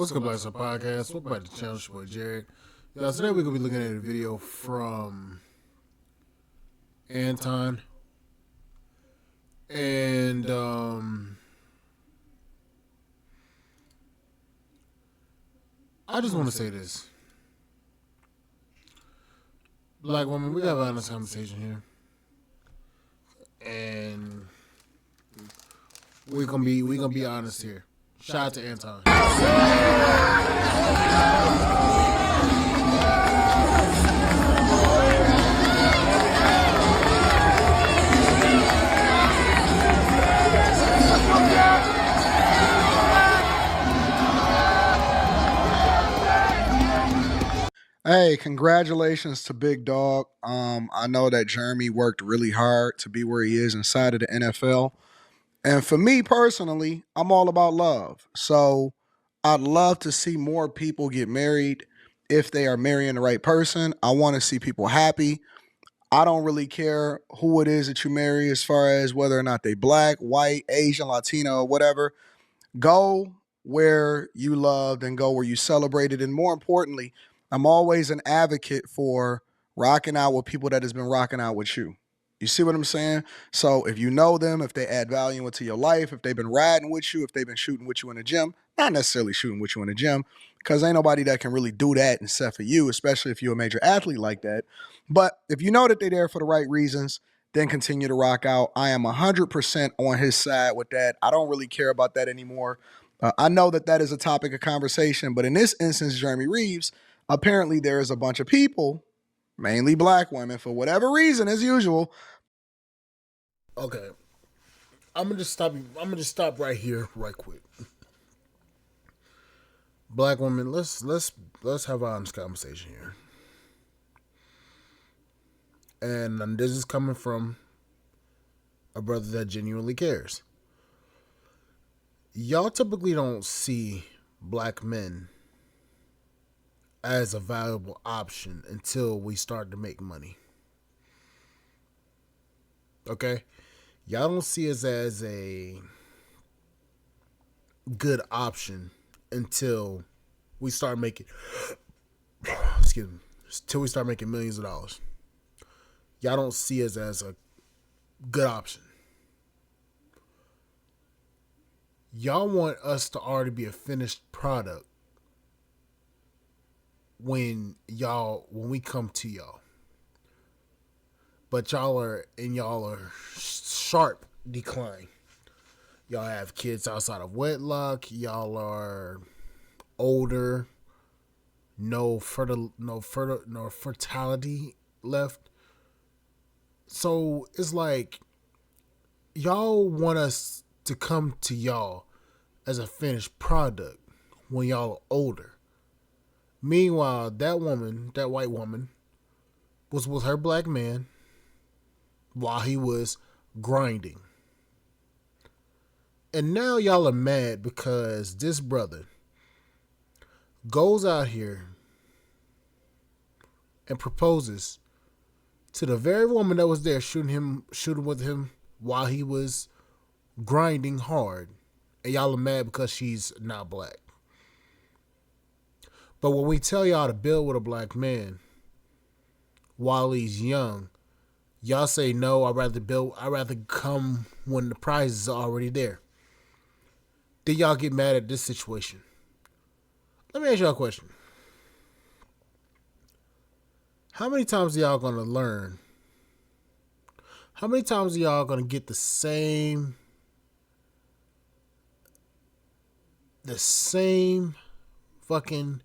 What's good, Black Star Podcast? Welcome back to the channel. It's your boy Jared. Today we're gonna be looking at a video from Anton, and I just want to say this: Black woman, we got an honest conversation here, and we're gonna be honest here. Shout out to Anton. Hey, congratulations to Big Dog. I know that Jeremy worked really hard to be where he is inside of the NFL. And for me personally, I'm all about love. So I'd love to see more people get married if they are marrying the right person. I want to see people happy. I don't really care who it is that you marry as far as whether or not they black, white, Asian, Latino, whatever. Go where you loved and go where you celebrated. And more importantly, I'm always an advocate for rocking out with people that has been rocking out with you. You see what I'm saying? So if you know them, if they add value into your life, if they've been riding with you, if they've been shooting with you in the gym, not necessarily shooting with you in the gym, because ain't nobody that can really do that except for you, especially if you're a major athlete like that. But if you know that they're there for the right reasons, then continue to rock out. I am 100% on his side with that. I don't really care about that anymore. I know that that is a topic of conversation, but in this instance, Jeremy Reaves, apparently there is a bunch of people, mainly black women, for whatever reason, as usual. Okay, I'm gonna just stop right here, right quick. Black women, let's have an honest conversation here. And this is coming from a brother that genuinely cares. Y'all typically don't see black men as a valuable option until we start to make money. Okay? Y'all don't see us as a good option until we start making till we start making millions of dollars. Y'all don't see us as a good option. Y'all want us to already be a finished product when we come to y'all. But y'all are sharp decline. Y'all have kids outside of wedlock. Y'all are older. No fertility left. So it's like y'all want us to come to y'all as a finished product when y'all are older. Meanwhile, that white woman, was with her black man while he was grinding. And now y'all are mad because this brother goes out here and proposes to the very woman that was there shooting with him while he was grinding hard. And y'all are mad because she's not black. But when we tell y'all to build with a black man while he's young, y'all say no, I'd rather come when the prize is already there. Then y'all get mad at this situation. Let me ask y'all a question. How many times are y'all gonna learn? How many times are y'all gonna get the same fucking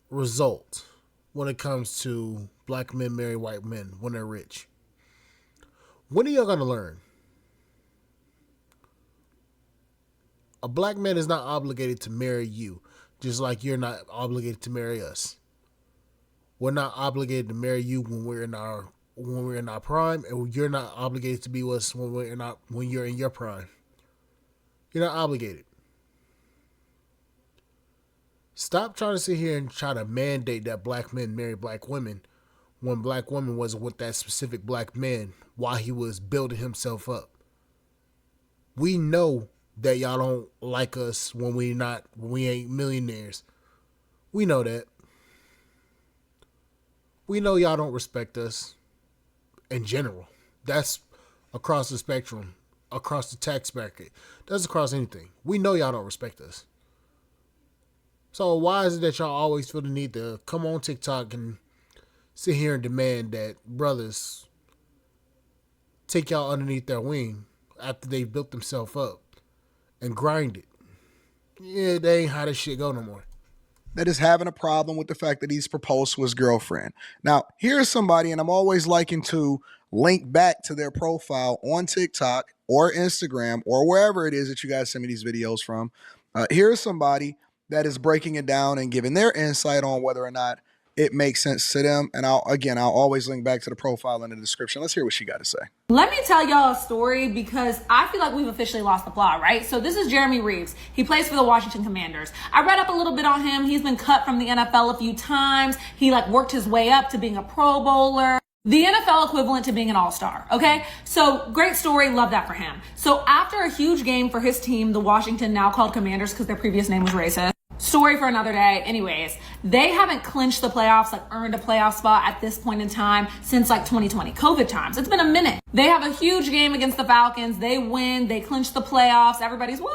result when it comes to black men marry white men when they're rich? When are y'all gonna learn? A black man is not obligated to marry you, just like you're not obligated to marry us. We're not obligated to marry you when we're in our prime, and you're not obligated to be with us when you're in your prime. You're not obligated. Stop trying to sit here and try to mandate that black men marry black women when black woman wasn't with that specific black man while he was building himself up. We know that y'all don't like us when we ain't millionaires. We know that. We know y'all don't respect us in general. That's across the spectrum, across the tax bracket. That's across anything. We know y'all don't respect us. So why is it that y'all always feel the need to come on TikTok and sit here and demand that brothers take y'all underneath their wing after they've built themselves up and grind it? Yeah, that ain't how this shit go no more. That is having a problem with the fact that he's proposed to his girlfriend. Now, here's somebody, and I'm always liking to link back to their profile on TikTok or Instagram or wherever it is that you guys send me these videos from. Here's somebody that is breaking it down and giving their insight on whether or not it makes sense to them. And I'll always link back to the profile in the description. Let's hear what she got to say. Let me tell y'all a story because I feel like we've officially lost the plot, right? So this is Jeremy Reaves. He plays for the Washington Commanders. I read up a little bit on him. He's been cut from the NFL a few times. He worked his way up to being a Pro Bowler. The NFL equivalent to being an all-star, okay? So great story, love that for him. So after a huge game for his team, the Washington, now called Commanders because their previous name was racist. Story for another day. Anyways, they haven't clinched the playoffs, earned a playoff spot at this point in time since 2020, COVID times. It's been a minute. They have a huge game against the Falcons. They win. They clinch the playoffs. Everybody's woo.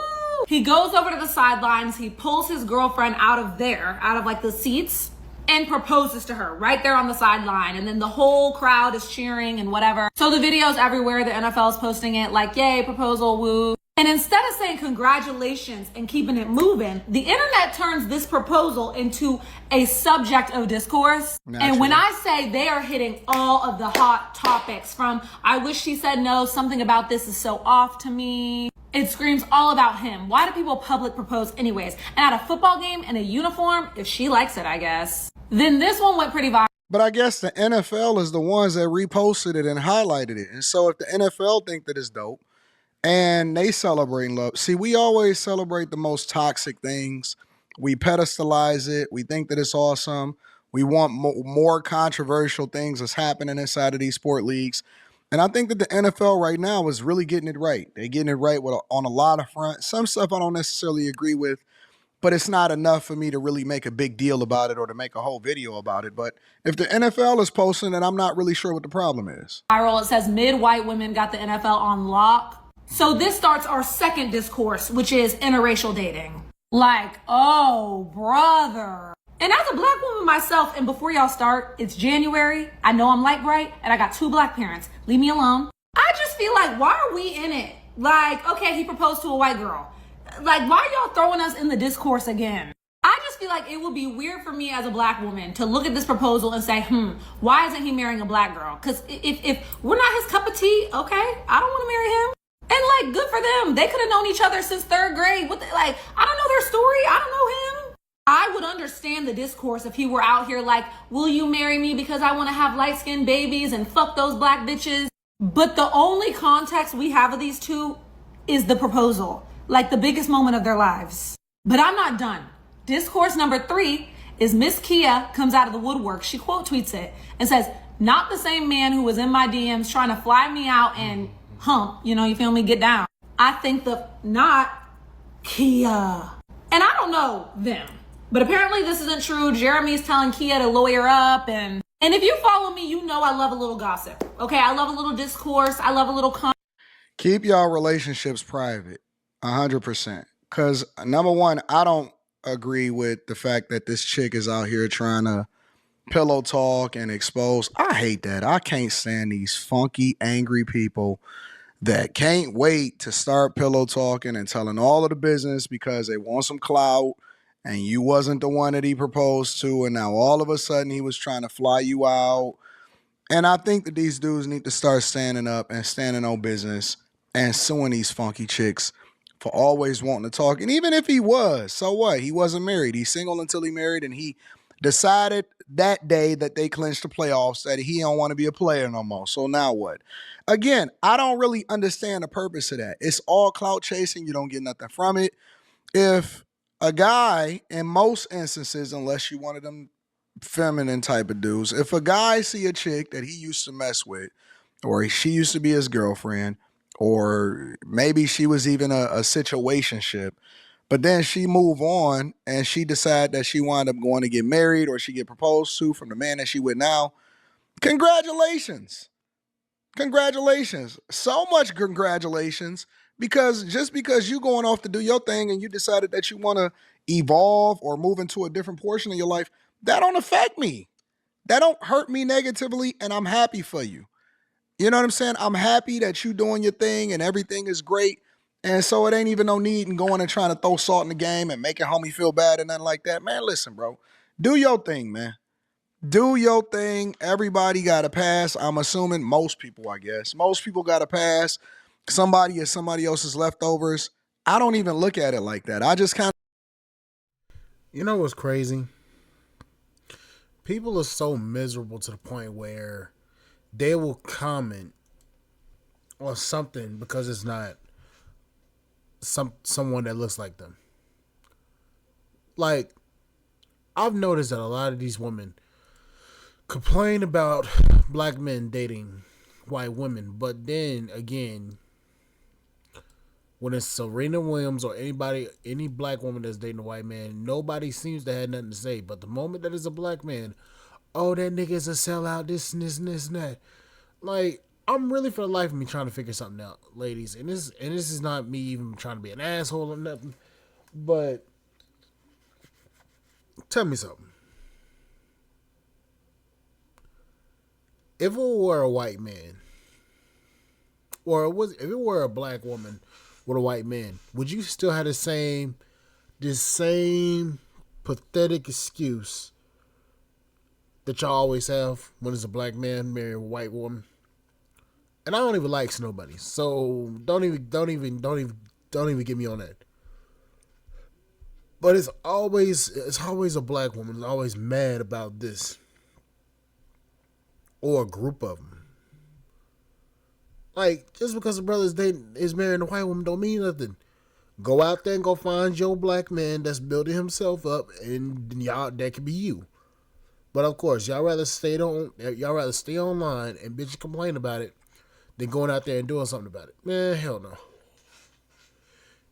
He goes over to the sidelines. He pulls his girlfriend out of the seats and proposes to her right there on the sideline. And then the whole crowd is cheering and whatever. So the video's everywhere. The NFL is posting it yay, proposal, woo. And instead of saying congratulations and keeping it moving, the internet turns this proposal into a subject of discourse. Naturally. And when I say they are hitting all of the hot topics, from I wish she said no, something about this is so off to me. It screams all about him. Why do people public propose anyways? And at a football game in a uniform, if she likes it, I guess. Then this one went pretty viral. But I guess the NFL is the ones that reposted it and highlighted it. And so if the NFL think that it's dope, and they celebrate love. See, we always celebrate the most toxic things. We pedestalize it. We think that it's awesome. We want more controversial things that's happening inside of these sport leagues. And I think that the NFL right now is really getting it right. They're getting it right on a lot of fronts. Some stuff I don't necessarily agree with, but it's not enough for me to really make a big deal about it or to make a whole video about it. But if the NFL is posting it, I'm not really sure what the problem is. Viral, it says mid-white women got the NFL on lock. So this starts our second discourse, which is interracial dating. Oh, brother. And as a black woman myself, and before y'all start, it's January. I know I'm light bright, and I got 2 black parents. Leave me alone. I just feel why are we in it? Okay, he proposed to a white girl. Why are y'all throwing us in the discourse again? I just feel it would be weird for me as a black woman to look at this proposal and say, why isn't he marrying a black girl? Because if we're not his cup of tea, okay, I don't want to marry him. And good for them. They could have known each other since 3rd grade. I don't know their story. I don't know him. I would understand the discourse if he were out here will you marry me because I want to have light-skinned babies and fuck those black bitches. But the only context we have of these two is the proposal. The biggest moment of their lives. But I'm not done. Discourse number 3 is Miss Kia comes out of the woodwork. She quote tweets it and says, not the same man who was in my DMs trying to fly me out and hump, you feel me, get down. I think not Kia. And I don't know them, but apparently this isn't true. Jeremy's telling Kia to lawyer up, and if you follow me, you know I love a little gossip. Okay, I love a little discourse. I love a little keep y'all relationships private, 100%. Because number one, I don't agree with the fact that this chick is out here trying to pillow talk and expose. I hate that. I can't stand these funky, angry people that can't wait to start pillow talking and telling all of the business because they want some clout and you wasn't the one that he proposed to, and now all of a sudden he was trying to fly you out. And I think that these dudes need to start standing up and standing on business and suing these funky chicks for always wanting to talk. And even if he was, so what? He wasn't married. He's single until he married, and he decided that day that they clinched the playoffs that he don't want to be a player no more. So now what? Again, I don't really understand the purpose of that. It's all clout chasing. You don't get nothing from it. If a guy, in most instances, unless you one of them feminine type of dudes, if a guy see a chick that he used to mess with or she used to be his girlfriend, or maybe she was even a situationship. But then she move on and she decide that she wound up going to get married or she get proposed to from the man that she with now. Congratulations. Congratulations. So much congratulations. Because just because you going off to do your thing and you decided that you want to evolve or move into a different portion of your life, that don't affect me. That don't hurt me negatively, and I'm happy for you. You know what I'm saying? I'm happy that you doing your thing and everything is great. And so it ain't even no need in going and trying to throw salt in the game and making homie feel bad and nothing like that. Man, listen, bro. Do your thing, man. Do your thing. Everybody got a pass. I'm assuming most people, I guess. Most people got a pass. Somebody is somebody else's leftovers. I don't even look at it like that. I just kind of. You know what's crazy? People are so miserable to the point where they will comment on something because it's not someone that looks like them. Like, I've noticed that a lot of these women complain about black men dating white women, but then again, when it's Serena Williams or any black woman that's dating a white man, nobody seems to have nothing to say. But the moment that it's a black man, oh, that nigga's a sellout, this and this and this and that. Like, I'm really for the life of me trying to figure something out, ladies. And this is not me even trying to be an asshole or nothing. But tell me something. If it were a white man, or if it were a black woman with a white man, would you still have this same pathetic excuse that y'all always have when it's a black man marrying a white woman? And I don't even like nobody, so don't even get me on that. But it's always a black woman that's always mad about this, or a group of them. Like, just because a brother is marrying a white woman don't mean nothing. Go out there and go find your black man that's building himself up, and y'all, that could be you. But of course, y'all rather stay online and bitch complain about it than going out there and doing something about it. Man, hell no.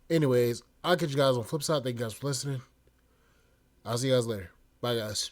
Anyways, I'll catch you guys on the flip side. Thank you guys for listening. I'll see you guys later. Bye, guys.